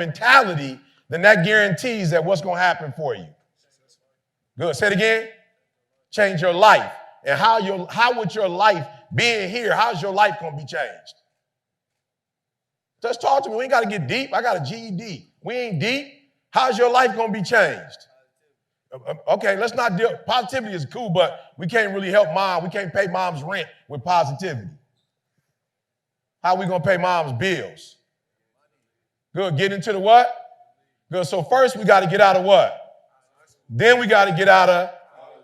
mentality, then that guarantees that what's going to happen for you. Good. Say it again. Change your life. And how would your life being here, how's your life going to be changed? Just talk to me. We ain't got to get deep. I got a GED. We ain't deep. How's your life going to be changed? Okay, let's not deal. Positivity is cool, but we can't really help mom. We can't pay mom's rent with positivity. How are we going to pay mom's bills? Good. Get into the what? Good. So first we got to get out of what? Then we got to get out of,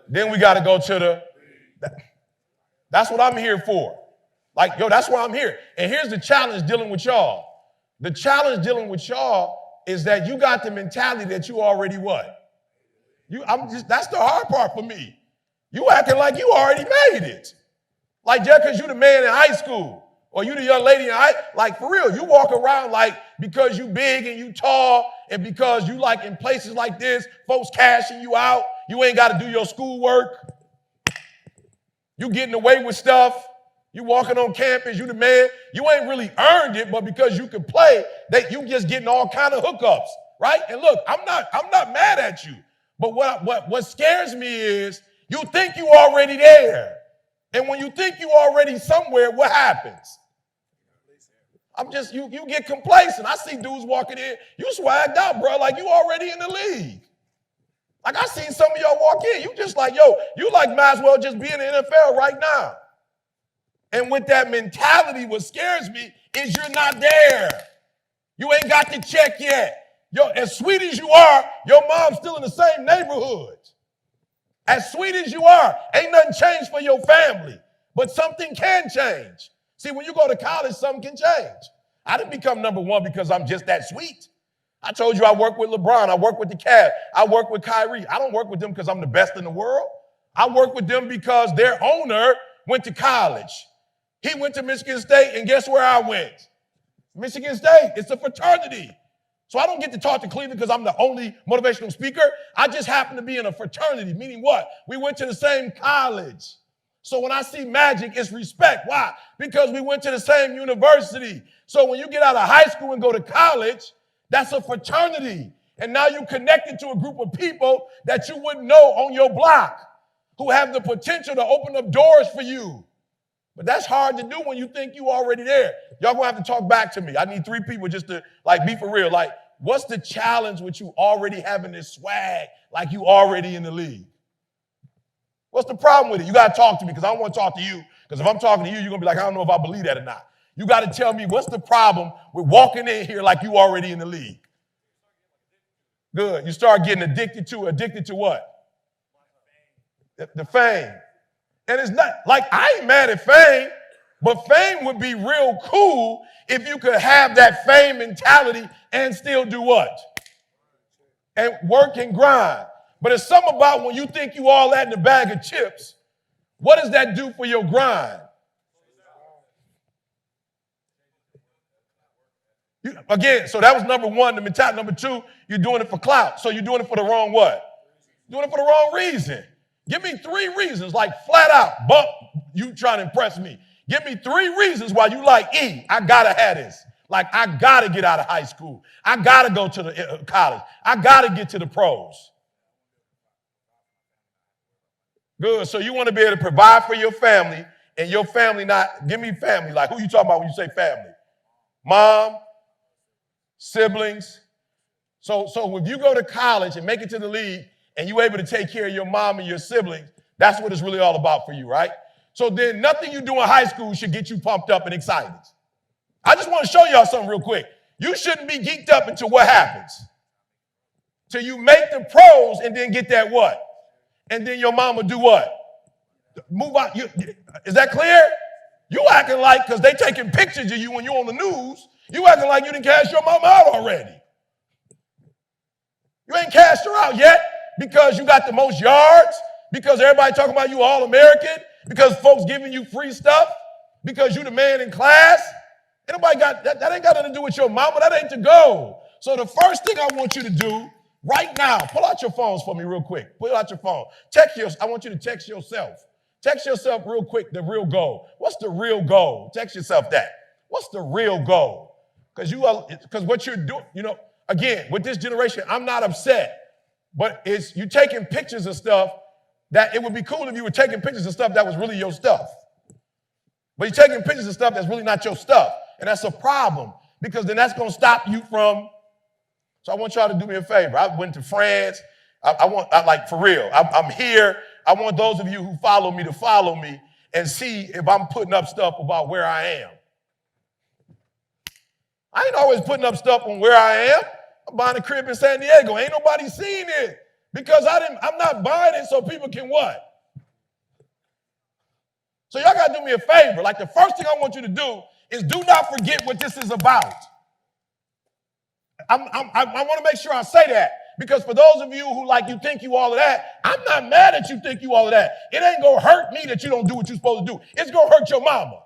then we got to go to the, that's what I'm here for. Like, yo, that's why I'm here. And here's the challenge dealing with y'all. The challenge dealing with y'all is that you got the mentality that you already what? That's the hard part for me. You acting like you already made it. Like just because you the man in high school or you the young lady in high, like for real, you walk around like because you big and you tall and because you like in places like this, folks cashing you out, you ain't got to do your schoolwork. You getting away with stuff. You walking on campus, you the man. You ain't really earned it, but because you can play, you just getting all kind of hookups, right? And look, I'm not mad at you. But what scares me is you think you already there. And when you think you already somewhere, what happens? You get complacent. I see dudes walking in, you swagged out, bro, like you already in the league. Like I seen some of y'all walk in, you just like, yo, you like might as well just be in the NFL right now. And with that mentality, what scares me is you're not there. You ain't got the check yet. Yo, as sweet as you are, your mom's still in the same neighborhood. As sweet as you are, ain't nothing changed for your family. But something can change. See, when you go to college, something can change. I didn't become number one because I'm just that sweet. I told you I work with LeBron. I work with the Cavs. I work with Kyrie. I don't work with them because I'm the best in the world. I work with them because their owner went to college. He went to Michigan State, and guess where I went? Michigan State. It's a fraternity. So I don't get to talk to Cleveland because I'm the only motivational speaker. I just happen to be in a fraternity, meaning what? We went to the same college. So when I see Magic, it's respect. Why? Because we went to the same university. So when you get out of high school and go to college, that's a fraternity. And now you're connected to a group of people that you wouldn't know on your block who have the potential to open up doors for you. But that's hard to do when you think you already there. Y'all gonna have to talk back to me. I need 3 people just to be for real. Like, what's the challenge with you already having this swag like you already in the league? What's the problem with it? You gotta talk to me because I don't want to talk to you. Because if I'm talking to you, you're gonna be like, I don't know if I believe that or not. You gotta tell me what's the problem with walking in here like you already in the league. Good. You start getting addicted to what? The fame. And it's not, like, I ain't mad at fame, but fame would be real cool if you could have that fame mentality and still do what? And work and grind. But it's something about when you think you all that in a bag of chips, what does that do for your grind? Again, so that was number one, the mentality. Number 2, you're doing it for clout. So you're doing it for the wrong what? Doing it for the wrong reason. Give me 3 reasons, like flat out, bump, you trying to impress me. Give me 3 reasons why you like, I gotta have this. Like, I gotta get out of high school. I gotta go to the college. I gotta get to the pros. Good, so you wanna be able to provide for your family and your family not, give me family, like who you talking about when you say family? Mom, siblings. So if you go to college and make it to the league, and you're able to take care of your mom and your siblings, that's what it's really all about for you, right? So then nothing you do in high school should get you pumped up and excited. I just want to show y'all something real quick. You shouldn't be geeked up until what happens? Till you make the pros and then get that what? And then your mama do what? Move on. Is that clear? You acting like, because they taking pictures of you when you're on the news, you acting like you didn't cash your mama out already. You ain't cashed her out yet. Because you got the most yards, because everybody talking about you All-American, because folks giving you free stuff, because you the man in class. Ain't nobody got that ain't got nothing to do with your mama. That ain't the goal. So the first thing I want you to do right now, pull out your phones for me real quick. Pull out your phone. I want you to text yourself. Text yourself real quick the real goal. What's the real goal? Text yourself that. What's the real goal? Because what you're doing, Again, with this generation, I'm not upset, but it's you taking pictures of stuff that it would be cool if you were taking pictures of stuff that was really your stuff. But you're taking pictures of stuff that's really not your stuff. And that's a problem because then that's going to stop you from. So I want y'all to do me a favor. I went to France. For real, I'm here. I want those of you who follow me to follow me and see if I'm putting up stuff about where I am. I ain't always putting up stuff on where I am. I'm buying a crib in San Diego. Ain't nobody seen it because I'm not buying it so people can what? So y'all got to do me a favor. Like the first thing I want you to do is do not forget what this is about. I want to make sure I say that because for those of you who you think you all of that, I'm not mad at you think you all of that. It ain't going to hurt me that you don't do what you're supposed to do. It's going to hurt your mama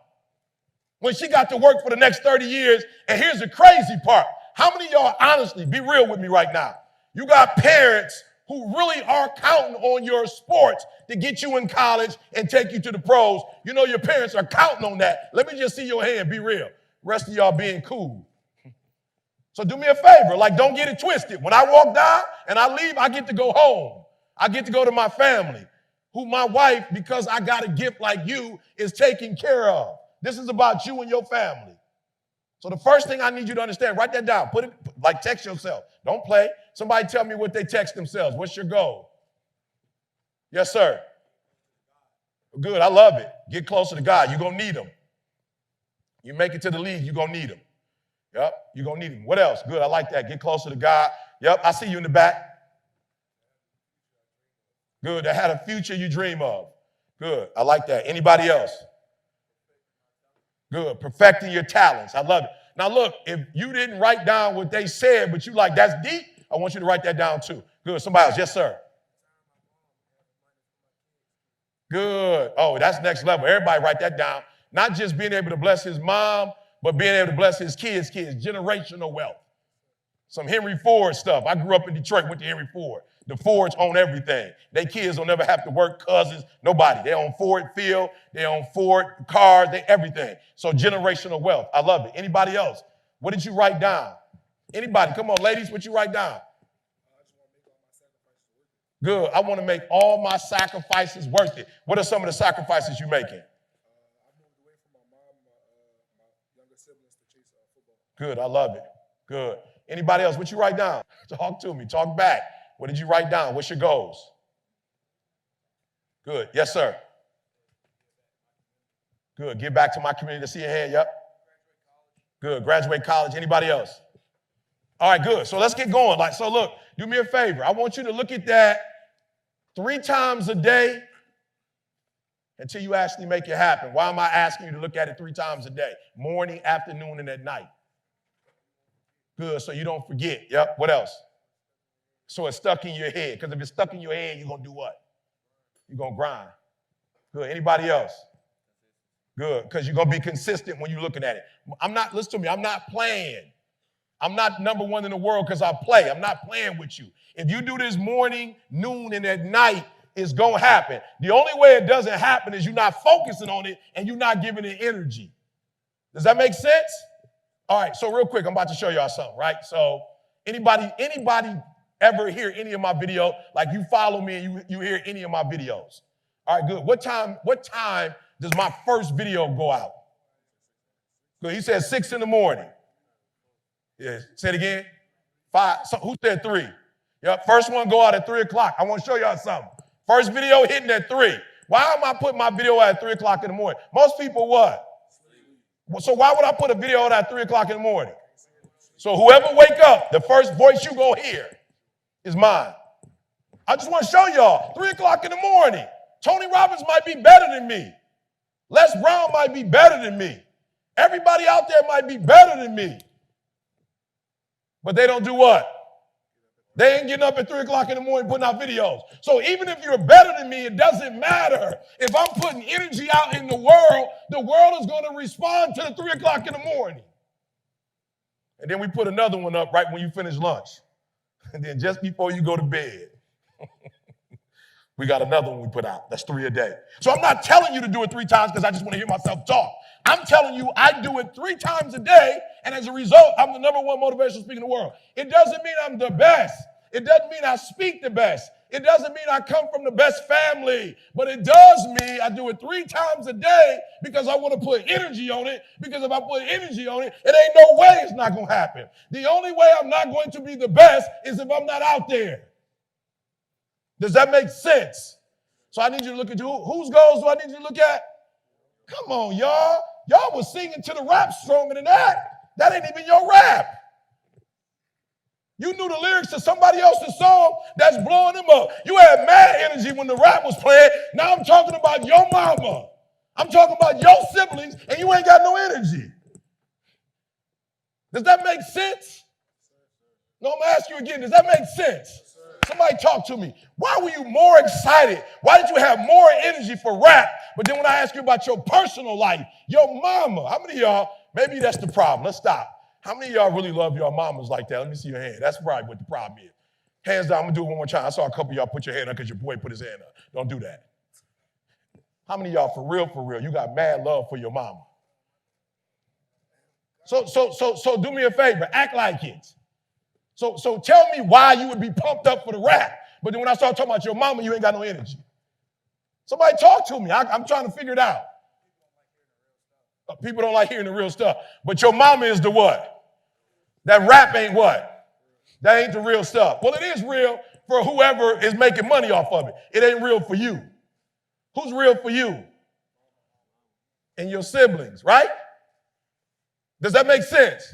when she got to work for the next 30 years. And here's the crazy part. How many of y'all, honestly, be real with me right now? You got parents who really are counting on your sports to get you in college and take you to the pros. You know your parents are counting on that. Let me just see your hand. Be real. Rest of y'all being cool. So do me a favor. Don't get it twisted. When I walk down and I leave, I get to go home. I get to go to my family, who my wife, because I got a gift like you, is taking care of. This is about you and your family. So the first thing I need you to understand, write that down. Put it, text yourself. Don't play. Somebody tell me what they text themselves. What's your goal? Yes, sir. Good. I love it. Get closer to God. You're going to need him. You make it to the league, you're going to need him. Yep, you're going to need him. What else? Good. I like that. Get closer to God. Yep, I see you in the back. Good. That had a future you dream of. Good. I like that. Anybody else? Good. Perfecting your talents. I love it. Now, look, if you didn't write down what they said, but you that's deep, I want you to write that down too. Good. Somebody else. Yes, sir. Good. Oh, that's next level. Everybody write that down. Not just being able to bless his mom, but being able to bless his kids, generational wealth. Some Henry Ford stuff. I grew up in Detroit, went to Henry Ford. The Fords own everything. Their kids don't never have to work, cousins, nobody. They own Ford Field, they own Ford cars, they everything. So generational wealth. I love it. Anybody else? What did you write down? Anybody? Come on, ladies, what you write down? Good. I want to make all my sacrifices worth it. What are some of the sacrifices you're making? Good. I love it. Good. Anybody else? What you write down? Talk to me. Talk back. What did you write down? What's your goals? Good. Yes, sir. Good. Give back to my community. To see your hand. Yep. Good. Graduate college. Anybody else? All right, good. So let's get going. So look, do me a favor. I want you to look at that 3 times a day until you actually make it happen. Why am I asking you to look at it 3 times a day? Morning, afternoon, and at night. Good, so you don't forget. Yep, what else? So it's stuck in your head. Because if it's stuck in your head, you're going to do what? You're going to grind. Good, anybody else? Good, because you're going to be consistent when you're looking at it. Listen to me, I'm not playing. I'm not number 1 in the world because I play. I'm not playing with you. If you do this morning, noon, and at night, it's going to happen. The only way it doesn't happen is you're not focusing on it and you're not giving it energy. Does that make sense? All right, so real quick, I'm about to show y'all something, right? So anybody ever hear any of my video? You follow me and you hear any of my videos? All right, good. What time does my first video go out? Good, he said 6 in the morning. Yeah, say it again. 5, so who said 3? Yep, first one go out at 3 o'clock. I want to show y'all something. First video hitting at 3. Why am I putting my video out at 3 o'clock in the morning? Most people what? So why would I put a video out at 3 o'clock in the morning? So whoever wake up, the first voice you gonna hear is mine. I just want to show y'all, 3 o'clock in the morning. Tony Robbins might be better than me. Les Brown might be better than me. Everybody out there might be better than me. But they don't do what? They ain't getting up at 3 o'clock in the morning putting out videos. So even if you're better than me, it doesn't matter. If I'm putting energy out in the world is going to respond to the 3 o'clock in the morning. And then we put another one up right when you finish lunch. And then just before you go to bed. We got another one we put out. That's 3 a day. So I'm not telling you to do it 3 times because I just want to hear myself talk. I'm telling you I do it 3 times a day, and as a result, I'm the #1 motivational speaker in the world. It doesn't mean I'm the best. It doesn't mean I speak the best. It doesn't mean I come from the best family, but it does mean I do it 3 times a day because I want to put energy on it, because if I put energy on it, it ain't no way it's not going to happen. The only way I'm not going to be the best is if I'm not out there. Does that make sense? So I need you to look at whose goals do I need you to look at? Come on, y'all. Y'all was singing to the rap stronger than that. That ain't even your rap. You knew the lyrics to somebody else's song that's blowing them up. You had mad energy when the rap was playing. Now I'm talking about your mama. I'm talking about your siblings, and you ain't got no energy. Does that make sense? No, I'm going to ask you again. Does that make sense? Somebody talk to me. Why were you more excited? Why did you have more energy for rap? But then when I ask you about your personal life, your mama, how many of y'all, maybe that's the problem. Let's stop. How many of y'all really love your mamas like that? Let me see your hand. That's probably what the problem is. Hands down. I'm going to do it one more time. I saw a couple of y'all put your hand up because your boy put his hand up. Don't do that. How many of y'all, for real, you got mad love for your mama? So do me a favor. Act like it. So tell me why you would be pumped up for the rap, but then when I start talking about your mama, you ain't got no energy. Somebody talk to me. I'm trying to figure it out. People don't like hearing the real stuff. But your mama is the what? That rap ain't what? That ain't the real stuff. Well, it is real for whoever is making money off of it. It ain't real for you. Who's real for you? And your siblings, right? Does that make sense?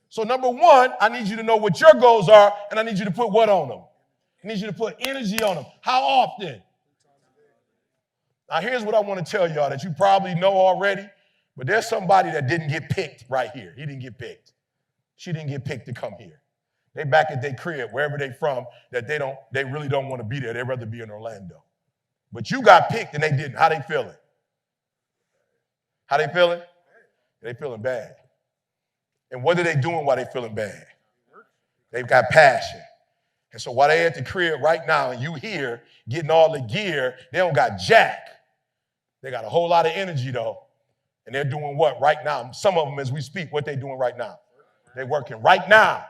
So number 1, I need you to know what your goals are, and I need you to put what on them? I need you to put energy on them. How often? Now, here's what I want to tell y'all that you probably know already, but there's somebody that didn't get picked right here. He didn't get picked. She didn't get picked to come here. They back at their crib, wherever they from, that they really don't want to be there. They'd rather be in Orlando. But you got picked and they didn't. How they feeling? How they feeling? They feeling bad. And what are they doing while they feeling bad? They've got passion. And so while they at the crib right now and you here getting all the gear, they don't got jack. They got a whole lot of energy though. And they're doing what right now? Some of them as we speak, what they doing right now? They're working right now.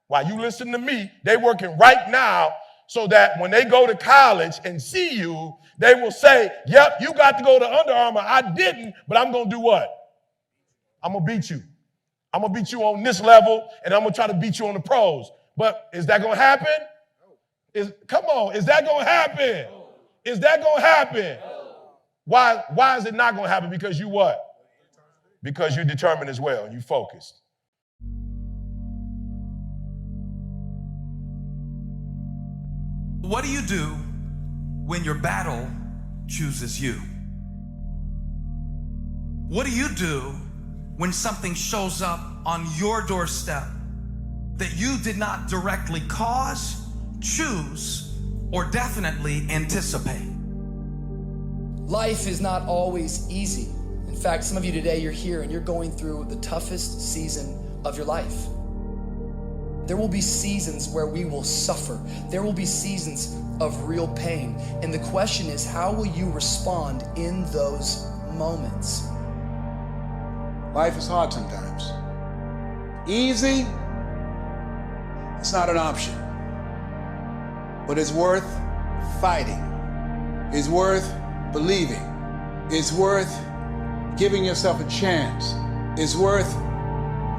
While you listen to me, they working right now so that when they go to college and see you, they will say, yep, you got to go to Under Armour. I didn't, but I'm going to do what? I'm going to beat you. I'm going to beat you on this level, and I'm going to try to beat you on the pros. But is that going to happen? Come on, is that going to happen? Is that going to happen? Why is it not going to happen? Because you what? Because you're determined as well, and you focused. What do you do when your battle chooses you? What do you do when something shows up on your doorstep that you did not directly cause, choose, or definitely anticipate? Life is not always easy. In fact, some of you today, you're here and you're going through the toughest season of your life. There will be seasons where we will suffer. There will be seasons of real pain. And the question is, how will you respond in those moments? Life is hard sometimes. Easy, it's not an option. But it's worth fighting. It's worth believing. It's worth giving yourself a chance. It's worth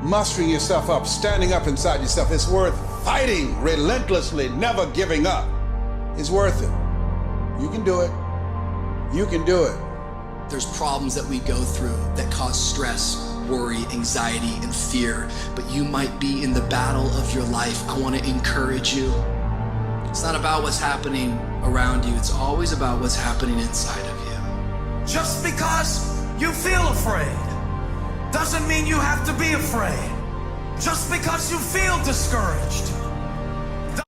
mustering yourself up, standing up inside yourself. It's worth fighting relentlessly, never giving up. It's worth it. You can do it. You can do it. There's problems that we go through that cause stress, worry, anxiety, and fear, but you might be in the battle of your life. I want to encourage you. It's not about what's happening around you. It's always about what's happening inside of you. Just because you feel afraid doesn't mean you have to be afraid. Just because you feel discouraged